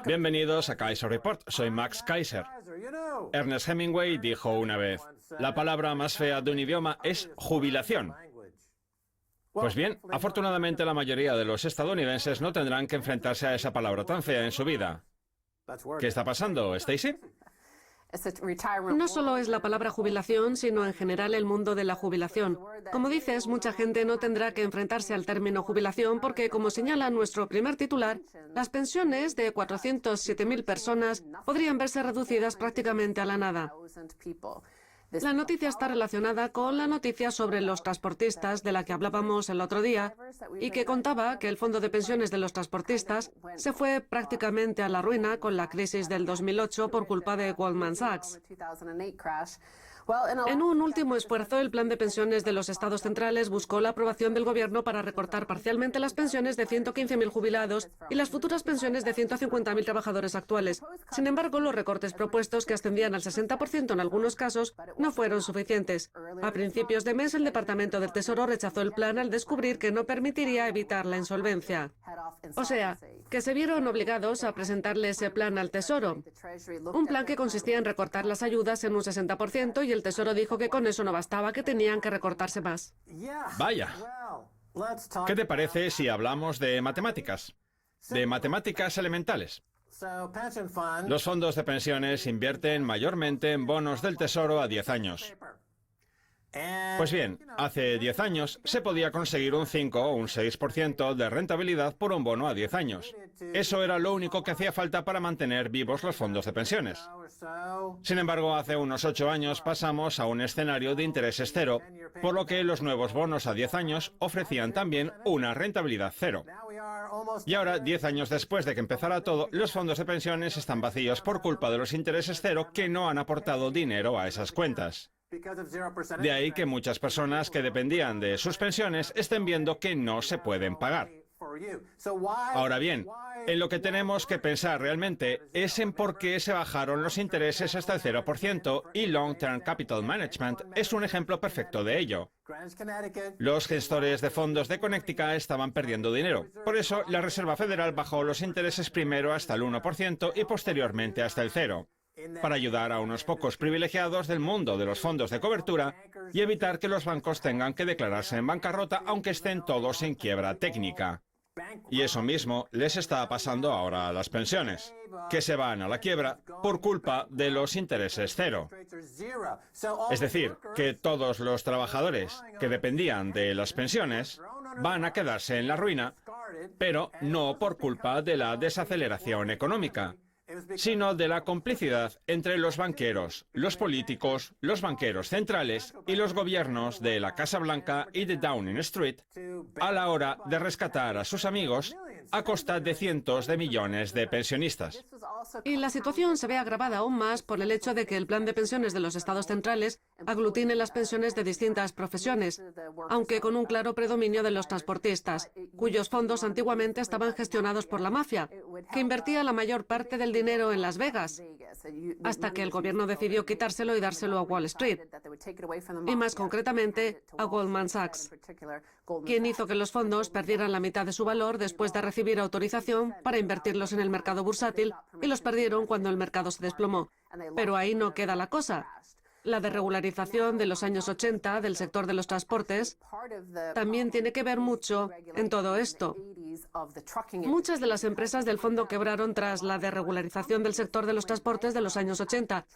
Bienvenidos a Kaiser Report, soy Max Kaiser. Ernest Hemingway dijo una vez, la palabra más fea de un idioma es jubilación. Pues bien, afortunadamente la mayoría de los estadounidenses no tendrán que enfrentarse a esa palabra tan fea en su vida. ¿Qué está pasando, Stacy? No solo es la palabra jubilación, sino en general el mundo de la jubilación. Como dices, mucha gente no tendrá que enfrentarse al término jubilación porque, como señala nuestro primer titular, las pensiones de 407.000 personas podrían verse reducidas prácticamente a la nada. La noticia está relacionada con la noticia sobre los transportistas de la que hablábamos el otro día y que contaba que el fondo de pensiones de los transportistas se fue prácticamente a la ruina con la crisis del 2008 por culpa de Goldman Sachs. En un último esfuerzo, el plan de pensiones de los estados centrales buscó la aprobación del gobierno para recortar parcialmente las pensiones de 115.000 jubilados y las futuras pensiones de 150.000 trabajadores actuales. Sin embargo, los recortes propuestos, que ascendían al 60% en algunos casos, no fueron suficientes. A principios de mes, el Departamento del Tesoro rechazó el plan al descubrir que no permitiría evitar la insolvencia. O sea, que se vieron obligados a presentarle ese plan al Tesoro. Un plan que consistía en recortar las ayudas en un 60% y el Tesoro dijo que con eso no bastaba, que tenían que recortarse más. Vaya. ¿Qué te parece si hablamos de matemáticas? De matemáticas elementales. Los fondos de pensiones invierten mayormente en bonos del Tesoro a 10 años. Pues bien, hace 10 años se podía conseguir un 5 o un 6% de rentabilidad por un bono a 10 años. Eso era lo único que hacía falta para mantener vivos los fondos de pensiones. Sin embargo, hace unos 8 años pasamos a un escenario de intereses cero, por lo que los nuevos bonos a 10 años ofrecían también una rentabilidad cero. Y ahora, 10 años después de que empezara todo, los fondos de pensiones están vacíos por culpa de los intereses cero que no han aportado dinero a esas cuentas. De ahí que muchas personas que dependían de sus pensiones estén viendo que no se pueden pagar. Ahora bien, en lo que tenemos que pensar realmente es en por qué se bajaron los intereses hasta el 0% y Long Term Capital Management es un ejemplo perfecto de ello. Los gestores de fondos de Connecticut estaban perdiendo dinero. Por eso, la Reserva Federal bajó los intereses primero hasta el 1% y posteriormente hasta el 0%. Para ayudar a unos pocos privilegiados del mundo de los fondos de cobertura y evitar que los bancos tengan que declararse en bancarrota aunque estén todos en quiebra técnica. Y eso mismo les está pasando ahora a las pensiones, que se van a la quiebra por culpa de los intereses cero. Es decir, que todos los trabajadores que dependían de las pensiones van a quedarse en la ruina, pero no por culpa de la desaceleración económica, sino de la complicidad entre los banqueros, los políticos, los banqueros centrales y los gobiernos de la Casa Blanca y de Downing Street a la hora de rescatar a sus amigos a costa de cientos de millones de pensionistas. Y la situación se ve agravada aún más por el hecho de que el plan de pensiones de los estados centrales aglutine las pensiones de distintas profesiones, aunque con un claro predominio de los transportistas, cuyos fondos antiguamente estaban gestionados por la mafia, que invertía la mayor parte del dinero en Las Vegas, hasta que el gobierno decidió quitárselo y dárselo a Wall Street, y más concretamente a Goldman Sachs, quien hizo que los fondos perdieran la mitad de su valor después de recibir autorización para invertirlos en el mercado bursátil y los perdieron cuando el mercado se desplomó. Pero ahí no queda la cosa. La desregularización de los años 80 del sector de los transportes también tiene que ver mucho en todo esto. Muchas de las empresas del fondo quebraron tras la desregularización del sector de los transportes de los años 80.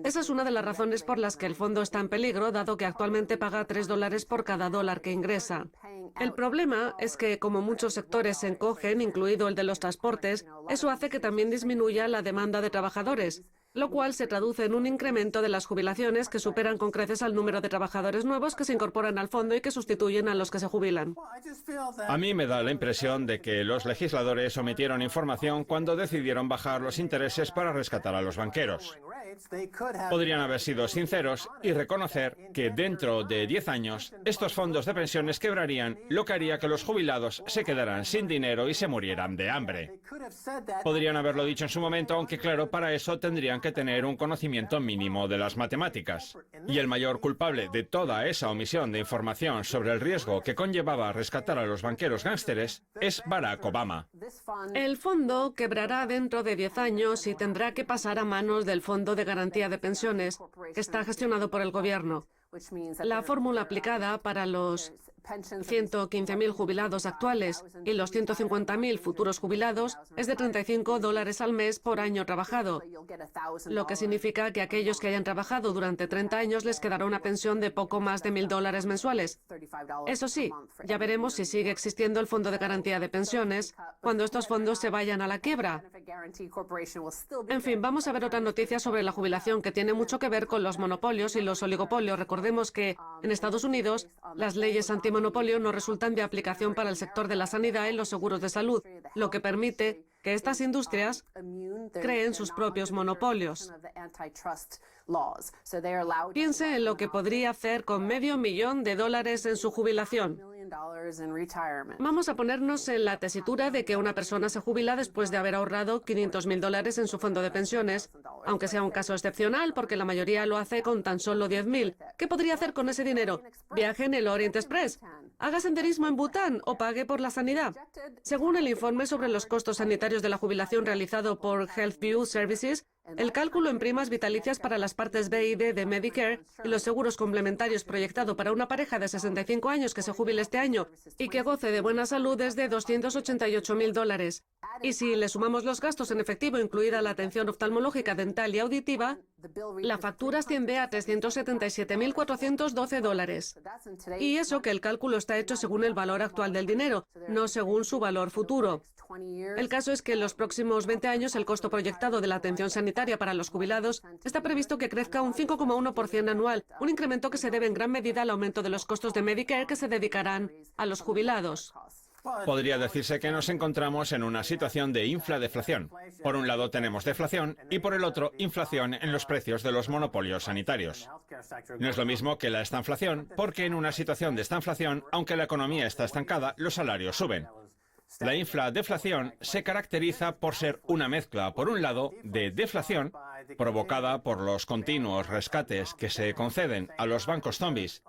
Esa es una de las razones por las que el fondo está en peligro, dado que actualmente paga $3 por cada dólar que ingresa. El problema es que, como muchos sectores se encogen, incluido el de los transportes, eso hace que también disminuya la demanda de trabajadores, lo cual se traduce en un incremento de las jubilaciones que superan con creces al número de trabajadores nuevos que se incorporan al fondo y que sustituyen a los que se jubilan. A mí me da la impresión de que los legisladores omitieron información cuando decidieron bajar los intereses para rescatar a los banqueros. Podrían haber sido sinceros y reconocer que dentro de 10 años estos fondos de pensiones quebrarían, lo que haría que los jubilados se quedaran sin dinero y se murieran de hambre. Podrían haberlo dicho en su momento, aunque claro, para eso tendrían que tener un conocimiento mínimo de las matemáticas. Y el mayor culpable de toda esa omisión de información sobre el riesgo que conllevaba rescatar a los banqueros gángsteres es Barack Obama. El fondo quebrará dentro de 10 años y tendrá que pasar a manos del Fondo de Garantía de Pensiones, que está gestionado por el gobierno. La fórmula aplicada para los 115.000 jubilados actuales y los 150.000 futuros jubilados es de $35 al mes por año trabajado, lo que significa que a aquellos que hayan trabajado durante 30 años les quedará una pensión de poco más de $1.000 mensuales. Eso sí, ya veremos si sigue existiendo el Fondo de Garantía de Pensiones cuando estos fondos se vayan a la quiebra. En fin, vamos a ver otra noticia sobre la jubilación que tiene mucho que ver con los monopolios y los oligopolios. Recordemos que en Estados Unidos las leyes antimonopolio no resultan de aplicación para el sector de la sanidad y los seguros de salud, lo que permite que estas industrias creen sus propios monopolios. Piense en lo que podría hacer con $500,000 en su jubilación. Vamos a ponernos en la tesitura de que una persona se jubila después de haber ahorrado $500,000 en su fondo de pensiones, aunque sea un caso excepcional porque la mayoría lo hace con tan solo $10,000. ¿Qué podría hacer con ese dinero? Viaje en el Orient Express, haga senderismo en Bután o pague por la sanidad. Según el informe sobre los costos sanitarios de la jubilación realizado por HealthView Services, el cálculo en primas vitalicias para las partes B y D de Medicare y los seguros complementarios proyectado para una pareja de 65 años que se jubile este año y que goce de buena salud es de $288,000. Y si le sumamos los gastos en efectivo, incluida la atención oftalmológica, dental y auditiva, la factura asciende a $377,412. Y eso que el cálculo está hecho según el valor actual del dinero, no según su valor futuro. El caso es que en los próximos 20 años el costo proyectado de la atención sanitaria para los jubilados está previsto que crezca un 5,1% anual, un incremento que se debe en gran medida al aumento de los costos de Medicare que se dedicarán a los jubilados. Podría decirse que nos encontramos en una situación de infladeflación. Por un lado tenemos deflación y por el otro inflación en los precios de los monopolios sanitarios. No es lo mismo que la estanflación, porque en una situación de estanflación, aunque la economía está estancada, los salarios suben. La infladeflación se caracteriza por ser una mezcla, por un lado, de deflación, provocada por los continuos rescates que se conceden a los bancos zombies,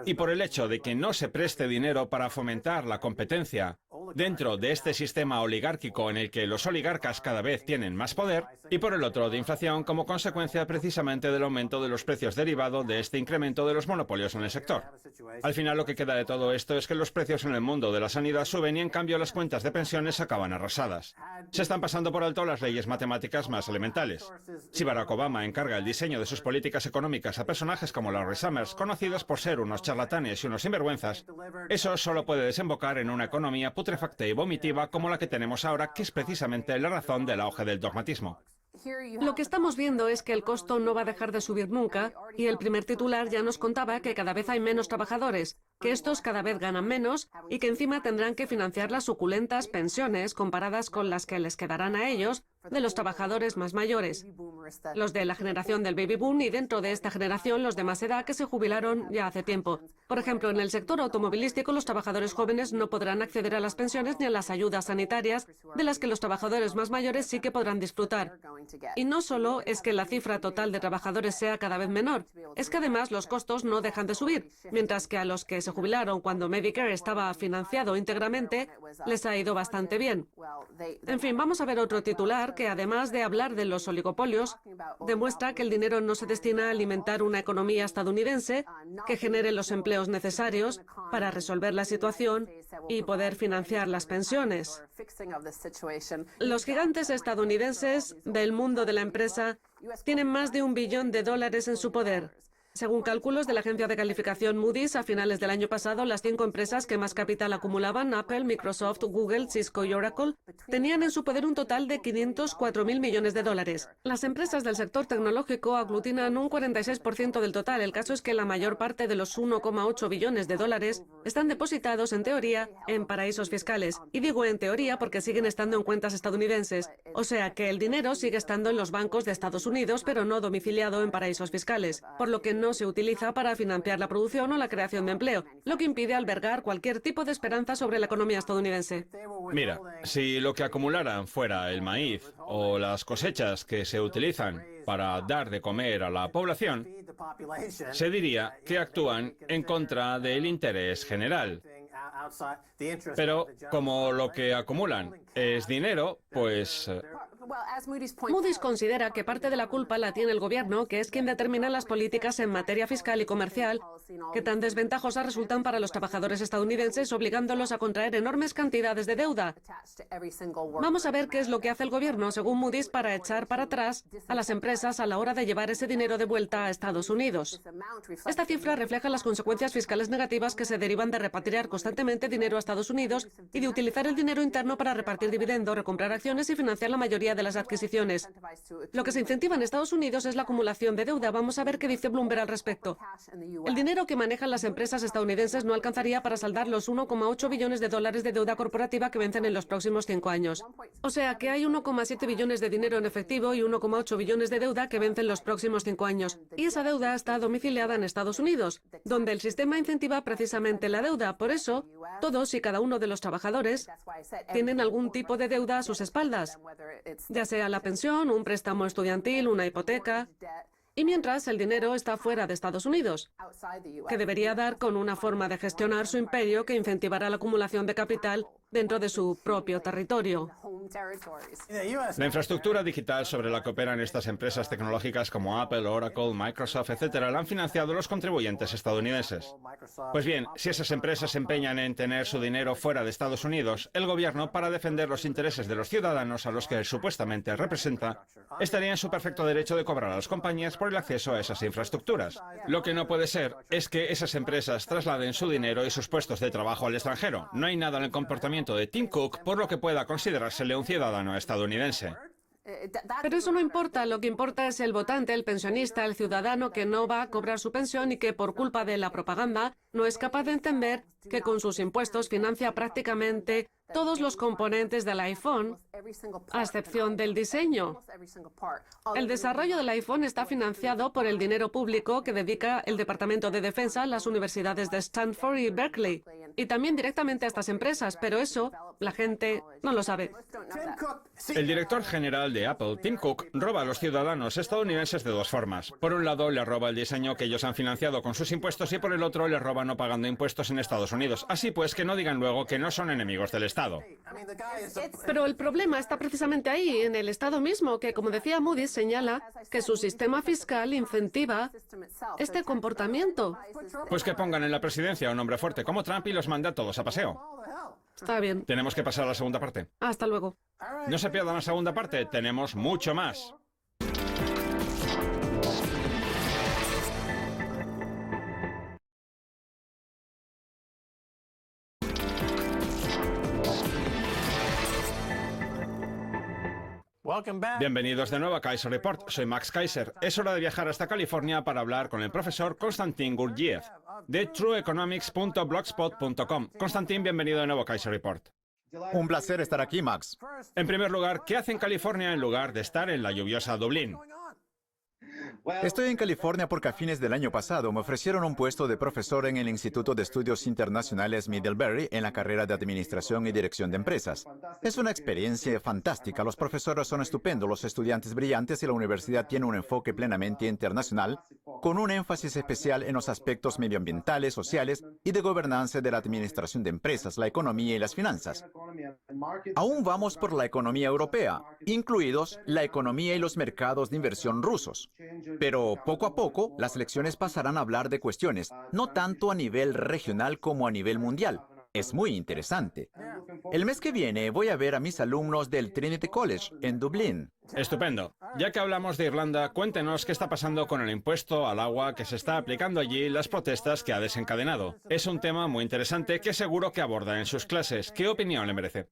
y por el hecho de que no se preste dinero para fomentar la competencia dentro de este sistema oligárquico en el que los oligarcas cada vez tienen más poder, y por el otro de inflación como consecuencia precisamente del aumento de los precios derivado de este incremento de los monopolios en el sector. Al final lo que queda de todo esto es que los precios en el mundo de la sanidad suben y en cambio las cuentas de pensiones acaban arrasadas. Se están pasando por alto las leyes matemáticas más elementales. Si Barack Obama encarga el diseño de sus políticas económicas a personajes como Larry Summers, conocidos por ser unos charlatanes y unos sinvergüenzas, eso solo puede desembocar en una economía putrefacta y vomitiva como la que tenemos ahora, que es precisamente la razón del auge del dogmatismo. Lo que estamos viendo es que el costo no va a dejar de subir nunca, y el primer titular ya nos contaba que cada vez hay menos trabajadores, que estos cada vez ganan menos y que encima tendrán que financiar las suculentas pensiones comparadas con las que les quedarán a ellos de los trabajadores más mayores, los de la generación del baby boom y dentro de esta generación los de más edad que se jubilaron ya hace tiempo. Por ejemplo, en el sector automovilístico los trabajadores jóvenes no podrán acceder a las pensiones ni a las ayudas sanitarias de las que los trabajadores más mayores sí que podrán disfrutar. Y no solo es que la cifra total de trabajadores sea cada vez menor, es que además los costos no dejan de subir, mientras que a los que se jubilaron cuando Medicare estaba financiado íntegramente les ha ido bastante bien. En fin, vamos a ver otro titular que, además de hablar de los oligopolios, demuestra que el dinero no se destina a alimentar una economía estadounidense que genere los empleos necesarios para resolver la situación y poder financiar las pensiones. Los gigantes estadounidenses del mundo de la empresa tienen más de $1 billón en su poder. Según cálculos de la agencia de calificación Moody's, a finales del año pasado, las 5 empresas que más capital acumulaban, Apple, Microsoft, Google, Cisco y Oracle, tenían en su poder un total de 504.000 millones de dólares. Las empresas del sector tecnológico aglutinan un 46% del total. El caso es que la mayor parte de los 1,8 billones de dólares están depositados, en teoría, en paraísos fiscales. Y digo en teoría porque siguen estando en cuentas estadounidenses. O sea que el dinero sigue estando en los bancos de Estados Unidos, pero no domiciliado en paraísos fiscales, por lo que no se utiliza para financiar la producción o la creación de empleo, lo que impide albergar cualquier tipo de esperanza sobre la economía estadounidense. Mira, si lo que acumularan fuera el maíz o las cosechas que se utilizan para dar de comer a la población, se diría que actúan en contra del interés general. Pero como lo que acumulan es dinero, pues... Moody's considera que parte de la culpa la tiene el gobierno, que es quien determina las políticas en materia fiscal y comercial, que tan desventajosas resultan para los trabajadores estadounidenses, obligándolos a contraer enormes cantidades de deuda. Vamos a ver qué es lo que hace el gobierno, según Moody's, para echar para atrás a las empresas a la hora de llevar ese dinero de vuelta a Estados Unidos. Esta cifra refleja las consecuencias fiscales negativas que se derivan de repatriar constantemente dinero a Estados Unidos y de utilizar el dinero interno para repartir dividendos, recomprar acciones y financiar la mayoría de las adquisiciones. Lo que se incentiva en Estados Unidos es la acumulación de deuda. Vamos a ver qué dice Bloomberg al respecto. El dinero que manejan las empresas estadounidenses no alcanzaría para saldar los 1,8 billones de dólares de deuda corporativa que vencen en los próximos 5 años. O sea que hay 1,7 billones de dinero en efectivo y 1,8 billones de deuda que vencen los próximos 5 años. Y esa deuda está domiciliada en Estados Unidos, donde el sistema incentiva precisamente la deuda. Por eso, todos y cada uno de los trabajadores tienen algún tipo de deuda a sus espaldas, ya sea la pensión, un préstamo estudiantil, una hipoteca. Y mientras el dinero está fuera de Estados Unidos, que debería dar con una forma de gestionar su imperio que incentivará la acumulación de capital dentro de su propio territorio. La infraestructura digital sobre la que operan estas empresas tecnológicas como Apple, Oracle, Microsoft, etcétera, la han financiado los contribuyentes estadounidenses. Pues bien, si esas empresas se empeñan en tener su dinero fuera de Estados Unidos, el gobierno, para defender los intereses de los ciudadanos a los que supuestamente representa, estaría en su perfecto derecho de cobrar a las compañías por el acceso a esas infraestructuras. Lo que no puede ser es que esas empresas trasladen su dinero y sus puestos de trabajo al extranjero. No hay nada en el comportamiento de Tim Cook por lo que pueda considerársele un ciudadano estadounidense. Pero eso no importa. Lo que importa es el votante, el pensionista, el ciudadano que no va a cobrar su pensión y que por culpa de la propaganda no es capaz de entender que con sus impuestos financia prácticamente todos los componentes del iPhone, a excepción del diseño. El desarrollo del iPhone está financiado por el dinero público que dedica el Departamento de Defensa a las universidades de Stanford y Berkeley, y también directamente a estas empresas, pero eso la gente no lo sabe. El director general de Apple, Tim Cook, roba a los ciudadanos estadounidenses de dos formas. Por un lado, le roba el diseño que ellos han financiado con sus impuestos y por el otro, le roba no pagando impuestos en Estados Unidos. Así pues, que no digan luego que no son enemigos del Estado. Pero el problema está precisamente ahí, en el Estado mismo, que, como decía Moody's, señala que su sistema fiscal incentiva este comportamiento. Pues que pongan en la presidencia a un hombre fuerte como Trump y los mande a todos a paseo. Está bien. Tenemos que pasar a la segunda parte. Hasta luego. No se pierdan la segunda parte, tenemos mucho más. Bienvenidos de nuevo a Kaiser Report. Soy Max Kaiser. Es hora de viajar hasta California para hablar con el profesor Konstantin Gurdjieff de trueeconomics.blogspot.com. Konstantin, bienvenido de nuevo a Kaiser Report. Un placer estar aquí, Max. En primer lugar, ¿qué hace en California en lugar de estar en la lluviosa Dublín? Estoy en California porque a fines del año pasado me ofrecieron un puesto de profesor en el Instituto de Estudios Internacionales Middlebury en la carrera de Administración y Dirección de Empresas. Es una experiencia fantástica, los profesores son estupendos, los estudiantes brillantes y la universidad tiene un enfoque plenamente internacional, con un énfasis especial en los aspectos medioambientales, sociales y de gobernanza de la administración de empresas, la economía y las finanzas. Aún vamos por la economía europea, incluidos la economía y los mercados de inversión rusos. Pero poco a poco, las lecciones pasarán a hablar de cuestiones, no tanto a nivel regional como a nivel mundial. Es muy interesante. El mes que viene voy a ver a mis alumnos del Trinity College en Dublín. Estupendo. Ya que hablamos de Irlanda, cuéntenos qué está pasando con el impuesto al agua que se está aplicando allí y las protestas que ha desencadenado. Es un tema muy interesante que seguro que aborda en sus clases. ¿Qué opinión le merece?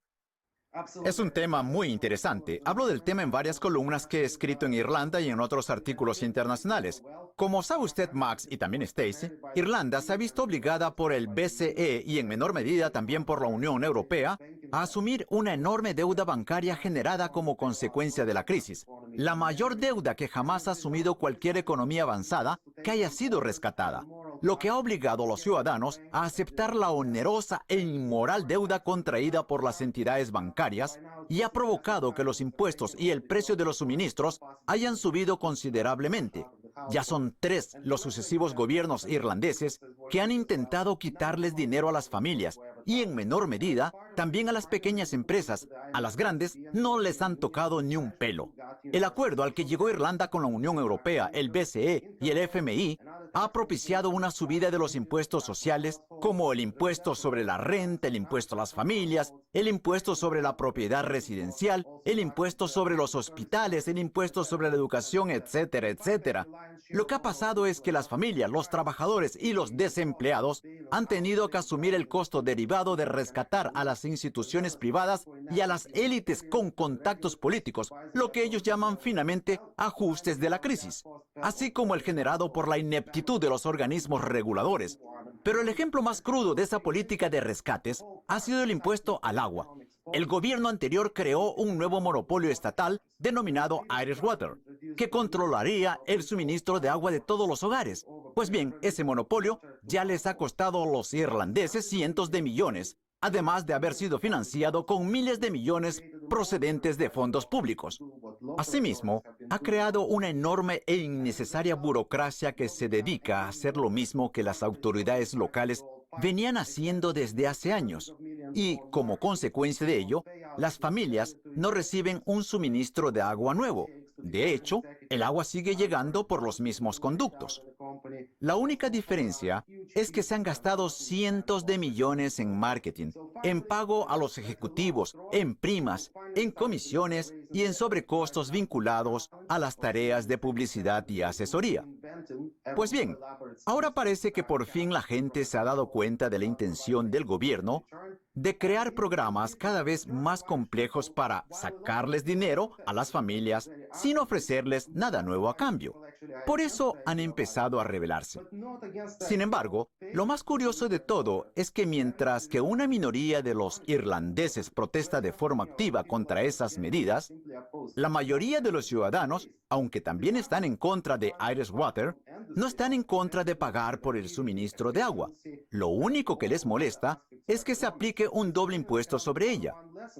Es un tema muy interesante. Hablo del tema en varias columnas que he escrito en Irlanda y en otros artículos internacionales. Como sabe usted, Max, y también Stacy, Irlanda se ha visto obligada por el BCE y en menor medida también por la Unión Europea a asumir una enorme deuda bancaria generada como consecuencia de la crisis. La mayor deuda que jamás ha asumido cualquier economía avanzada que haya sido rescatada, lo que ha obligado a los ciudadanos a aceptar la onerosa e inmoral deuda contraída por las entidades bancarias y ha provocado que los impuestos y el precio de los suministros hayan subido considerablemente. Ya son 3 los sucesivos gobiernos irlandeses que han intentado quitarles dinero a las familias y en menor medida también a las pequeñas empresas. A las grandes no les han tocado ni un pelo. El acuerdo al que llegó Irlanda con la Unión Europea, el BCE y el FMI ha propiciado una subida de los impuestos sociales como el impuesto sobre la renta, el impuesto a las familias, el impuesto sobre la propiedad residencial, el impuesto sobre los hospitales, el impuesto sobre la educación, etcétera, etcétera. Lo que ha pasado es que las familias, los trabajadores y los desempleados han tenido que asumir el costo derivado de rescatar a las instituciones privadas y a las élites con contactos políticos, lo que ellos llaman finamente ajustes de la crisis, así como el generado por la ineptitud de los organismos reguladores. Pero el ejemplo más crudo de esa política de rescates ha sido el impuesto al agua. El gobierno anterior creó un nuevo monopolio estatal denominado Irish Water, que controlaría el suministro de agua de todos los hogares. Pues bien, ese monopolio ya les ha costado a los irlandeses cientos de millones, además de haber sido financiado con miles de millones procedentes de fondos públicos. Asimismo, ha creado una enorme e innecesaria burocracia que se dedica a hacer lo mismo que las autoridades locales venían haciendo desde hace años. Y, como consecuencia de ello, las familias no reciben un suministro de agua nuevo. De hecho, el agua sigue llegando por los mismos conductos. La única diferencia es que se han gastado cientos de millones en marketing, en pago a los ejecutivos, en primas, en comisiones y en sobrecostos vinculados a las tareas de publicidad y asesoría. Pues bien, ahora parece que por fin la gente se ha dado cuenta de la intención del gobierno de crear programas cada vez más complejos para sacarles dinero a las familias sin ofrecerles nada nuevo a cambio. Por eso han empezado a rebelarse. Sin embargo, lo más curioso de todo es que mientras que una minoría de los irlandeses protesta de forma activa contra esas medidas, la mayoría de los ciudadanos, aunque también están en contra de Irish Water, no están en contra de pagar por el suministro de agua. Lo único que les molesta es que se aplique un doble impuesto sobre ella.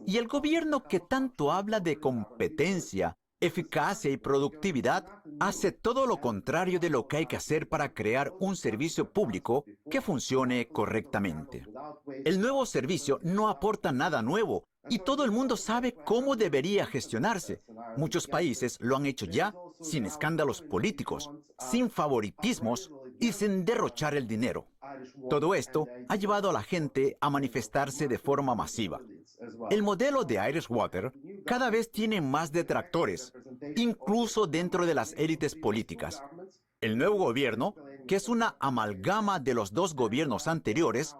Y el gobierno que tanto habla de competencia, eficacia y productividad hace todo lo contrario de lo que hay que hacer para crear un servicio público que funcione correctamente. El nuevo servicio no aporta nada nuevo y todo el mundo sabe cómo debería gestionarse. Muchos países lo han hecho ya sin escándalos políticos, sin favoritismos y sin derrochar el dinero. Todo esto ha llevado a la gente a manifestarse de forma masiva. El modelo de Irish Water cada vez tiene más detractores, incluso dentro de las élites políticas. El nuevo gobierno, que es una amalgama de los 2 gobiernos anteriores,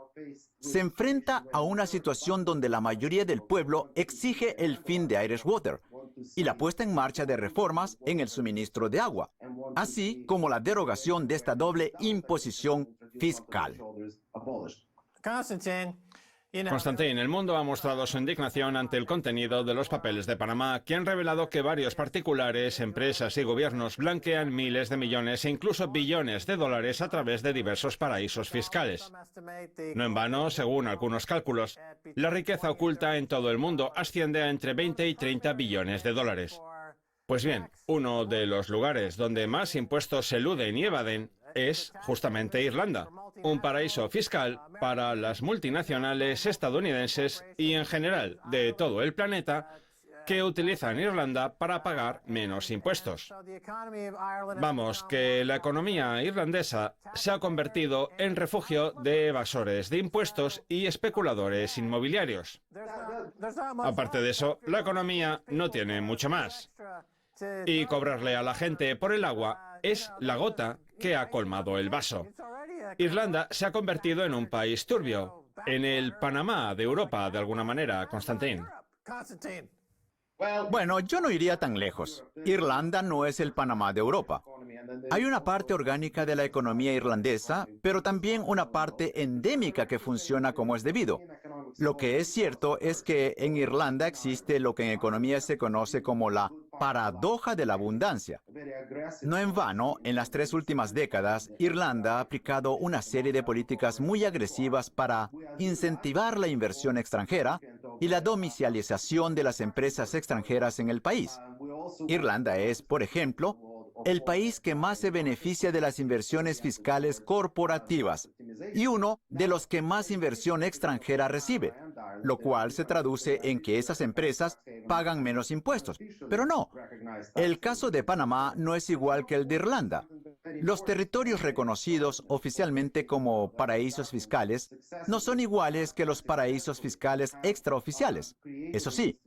se enfrenta a una situación donde la mayoría del pueblo exige el fin de Irish Water y la puesta en marcha de reformas en el suministro de agua, así como la derogación de esta doble imposición fiscal. Constantin, el mundo ha mostrado su indignación ante el contenido de los papeles de Panamá, que han revelado que varios particulares, empresas y gobiernos blanquean miles de millones e incluso billones de dólares a través de diversos paraísos fiscales. No en vano, según algunos cálculos, la riqueza oculta en todo el mundo asciende a entre 20 y 30 billones de dólares. Pues bien, uno de los lugares donde más impuestos se eluden y evaden es justamente Irlanda, un paraíso fiscal para las multinacionales estadounidenses y en general de todo el planeta que utilizan Irlanda para pagar menos impuestos. Vamos, que la economía irlandesa se ha convertido en refugio de evasores de impuestos y especuladores inmobiliarios. Aparte de eso, la economía no tiene mucho más. Y cobrarle a la gente por el agua es la gota que ha colmado el vaso. Irlanda se ha convertido en un país turbio, en el Panamá de Europa, de alguna manera, Constantín. Bueno, yo no iría tan lejos. Irlanda no es el Panamá de Europa. Hay una parte orgánica de la economía irlandesa, pero también una parte endémica que funciona como es debido. Lo que es cierto es que en Irlanda existe lo que en economía se conoce como la paradoja de la abundancia. No en vano, en las 3 últimas décadas, Irlanda ha aplicado una serie de políticas muy agresivas para incentivar la inversión extranjera y la domiciliación de las empresas extranjeras en el país. Irlanda es, por ejemplo, el país que más se beneficia de las inversiones fiscales corporativas y uno de los que más inversión extranjera recibe, lo cual se traduce en que esas empresas pagan menos impuestos. Pero no, el caso de Panamá no es igual que el de Irlanda. Los territorios reconocidos oficialmente como paraísos fiscales no son iguales que los paraísos fiscales extraoficiales. Eso sí,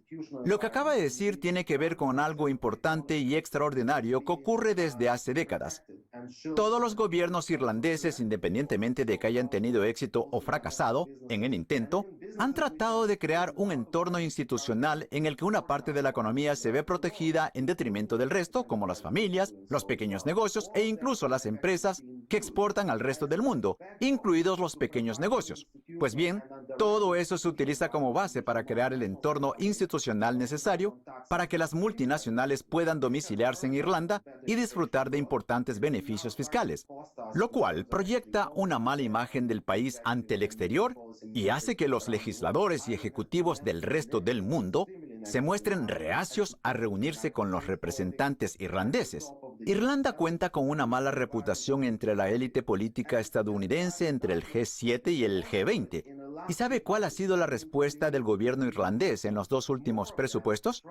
lo que acaba de decir tiene que ver con algo importante y extraordinario que ocurre desde hace décadas. Todos los gobiernos irlandeses, independientemente de que hayan tenido éxito o fracasado en el intento, han tratado de crear un entorno institucional en el que una parte de la economía se ve protegida en detrimento del resto, como las familias, los pequeños negocios e incluso las empresas que exportan al resto del mundo, incluidos los pequeños negocios. Pues bien, todo eso se utiliza como base para crear el entorno institucional necesario para que las multinacionales puedan domiciliarse en Irlanda y disfrutar de importantes beneficios fiscales, lo cual proyecta una mala imagen del país ante el exterior y hace que los legisladores y ejecutivos del resto del mundo se muestren reacios a reunirse con los representantes irlandeses. Irlanda cuenta con una mala reputación entre la élite política estadounidense, entre el G7 y el G20. ¿Y sabe cuál ha sido la respuesta del gobierno irlandés en los 2 últimos presupuestos?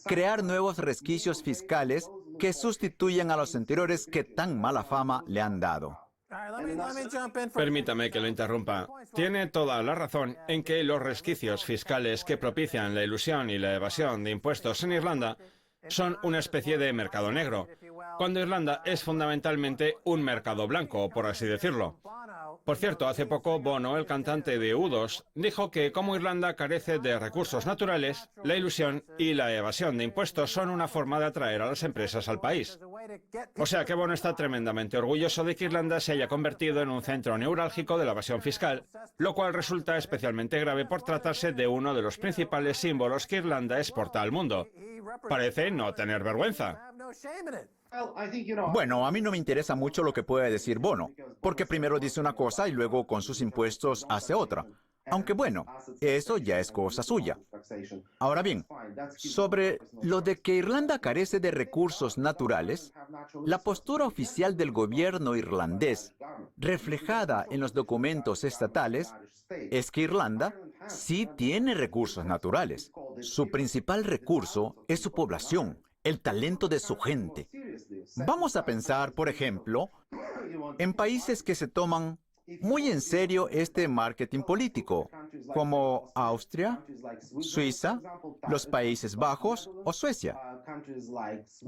Crear nuevos resquicios fiscales que sustituyan a los anteriores que tan mala fama le han dado. Permítame que lo interrumpa. Tiene toda la razón en que los resquicios fiscales que propician la ilusión y la evasión de impuestos en Irlanda son una especie de mercado negro, cuando Irlanda es fundamentalmente un mercado blanco, por así decirlo. Por cierto, hace poco Bono, el cantante de U2, dijo que como Irlanda carece de recursos naturales, la ilusión y la evasión de impuestos son una forma de atraer a las empresas al país. O sea que Bono está tremendamente orgulloso de que Irlanda se haya convertido en un centro neurálgico de la evasión fiscal, lo cual resulta especialmente grave por tratarse de uno de los principales símbolos que Irlanda exporta al mundo. Parece no tener vergüenza. Bueno, a mí no me interesa mucho lo que pueda decir Bono, porque primero dice una cosa y luego con sus impuestos hace otra. Aunque bueno, eso ya es cosa suya. Ahora bien, sobre lo de que Irlanda carece de recursos naturales, la postura oficial del gobierno irlandés, reflejada en los documentos estatales, es que Irlanda sí tiene recursos naturales. Su principal recurso es su población, el talento de su gente. Vamos a pensar, por ejemplo, en países que se toman muy en serio este marketing político, como Austria, Suiza, los Países Bajos o Suecia.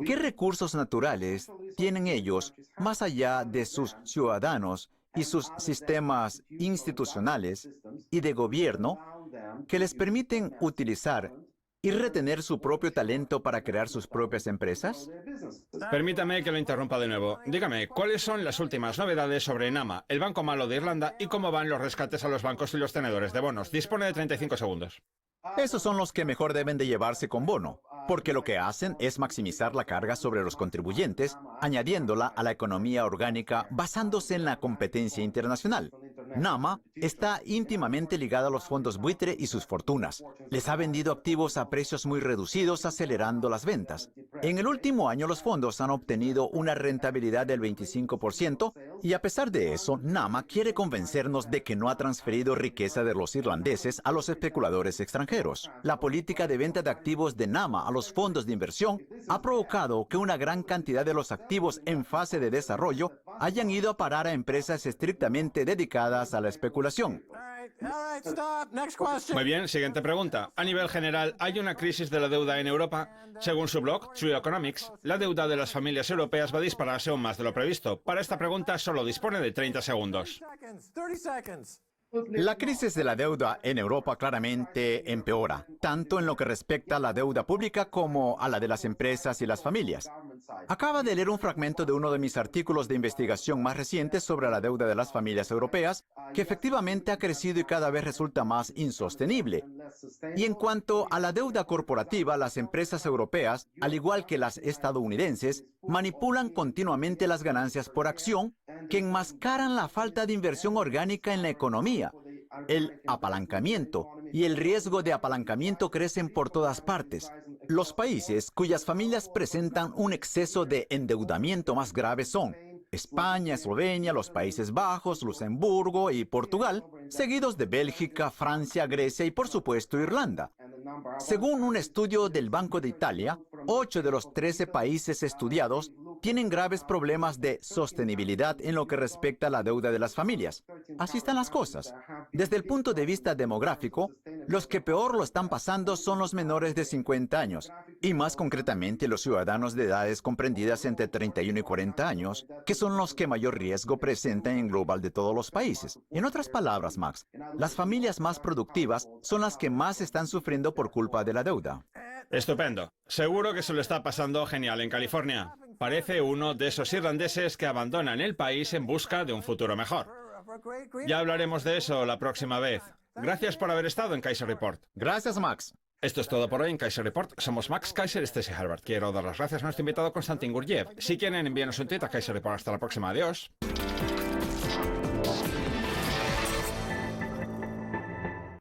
¿Qué recursos naturales tienen ellos más allá de sus ciudadanos y sus sistemas institucionales y de gobierno que les permiten utilizar y retener su propio talento para crear sus propias empresas? Permítame que lo interrumpa de nuevo. Dígame, ¿cuáles son las últimas novedades sobre NAMA, el banco malo de Irlanda, y cómo van los rescates a los bancos y los tenedores de bonos? Dispone de 35 segundos. Esos son los que mejor deben de llevarse con Bono, porque lo que hacen es maximizar la carga sobre los contribuyentes, añadiéndola a la economía orgánica basándose en la competencia internacional. NAMA está íntimamente ligada a los fondos buitre y sus fortunas. Les ha vendido activos a precios muy reducidos, acelerando las ventas. En el último año los fondos han obtenido una rentabilidad del 25% y a pesar de eso, Nama quiere convencernos de que no ha transferido riqueza de los irlandeses a los especuladores extranjeros. La política de venta de activos de Nama a los fondos de inversión ha provocado que una gran cantidad de los activos en fase de desarrollo hayan ido a parar a empresas estrictamente dedicadas a la especulación. Muy bien, siguiente pregunta. A nivel general, ¿hay una crisis de la deuda en Europa? Según su blog, True Economics, la deuda de las familias europeas va a dispararse aún más de lo previsto. Para esta pregunta solo dispone de 30 segundos. La crisis de la deuda en Europa claramente empeora, tanto en lo que respecta a la deuda pública como a la de las empresas y las familias. Acaba de leer un fragmento de uno de mis artículos de investigación más recientes sobre la deuda de las familias europeas, que efectivamente ha crecido y cada vez resulta más insostenible. Y en cuanto a la deuda corporativa, las empresas europeas, al igual que las estadounidenses, manipulan continuamente las ganancias por acción que enmascaran la falta de inversión orgánica en la economía. El apalancamiento y el riesgo de apalancamiento crecen por todas partes. Los países cuyas familias presentan un exceso de endeudamiento más grave son España, Eslovenia, los Países Bajos, Luxemburgo y Portugal, seguidos de Bélgica, Francia, Grecia y por supuesto Irlanda. Según un estudio del Banco de Italia, 8 de los 13 países estudiados tienen graves problemas de sostenibilidad en lo que respecta a la deuda de las familias. Así están las cosas. Desde el punto de vista demográfico, los que peor lo están pasando son los menores de 50 años, y más concretamente los ciudadanos de edades comprendidas entre 31 y 40 años, que son los que mayor riesgo presentan en global de todos los países. En otras palabras, Max, las familias más productivas son las que más están sufriendo por culpa de la deuda. Estupendo. Seguro que se lo está pasando genial en California. Parece uno de esos irlandeses que abandonan el país en busca de un futuro mejor. Ya hablaremos de eso la próxima vez. Gracias por haber estado en Kaiser Report. Gracias, Max. Esto es todo por hoy en Kaiser Report. Somos Max Kaiser y Stacey Herbert. Quiero dar las gracias a nuestro invitado Konstantin Gurdjieff. Si quieren, envíenos un tweet a Kaiser Report. Hasta la próxima. Adiós.